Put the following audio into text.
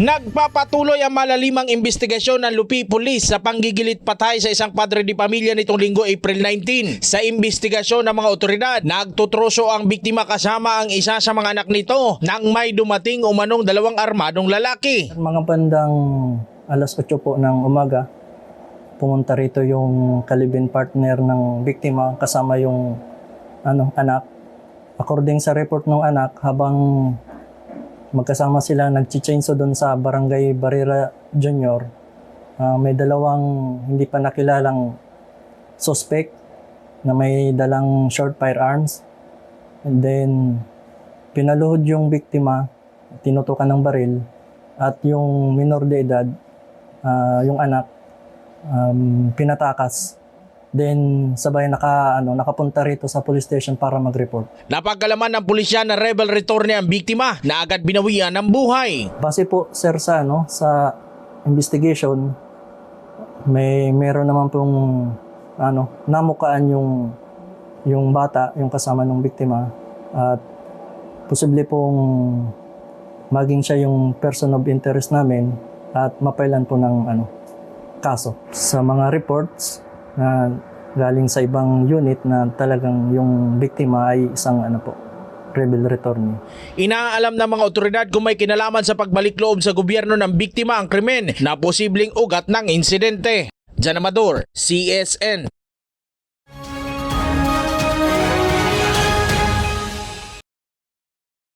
Nagpapatuloy ang malalimang investigasyon ng Lupi Police sa panggigilit patay sa isang padre di pamilya nitong linggo April 19. Sa investigasyon ng mga otoridad, nagtutroso ang biktima kasama ang isa sa mga anak nito nang may dumating umanong dalawang armadong lalaki. Mga bandang alas 8 po ng umaga, pumunta rito yung kalibin partner ng biktima kasama yung anak. According sa report ng anak, habang magkasama sila nag-chainsaw doon sa Barangay Barrera Junior, may dalawang hindi pa nakilalang suspect na may dalang short firearms. And then, pinaluhod yung biktima, tinutukan ng baril, at yung minor de edad, yung anak, pinatakas. Then sabay nakapunta rito sa police station para mag-report. Napagkalaman ng pulisya na rebel return ang biktima na agad binawian ng buhay. Base po sir sa investigation, meron naman pong namukaan yung bata, yung kasama ng biktima, at posible pong maging siya yung person of interest namin at mapailan po ng kaso. Sa mga reports na galing sa ibang unit na talagang yung biktima ay isang rebel returnee. Inaalam ng mga otoridad kung may kinalaman sa pagbalik loob sa gobyerno ng biktima ang krimen na posibleng ugat ng insidente. Jan Amador, CSN.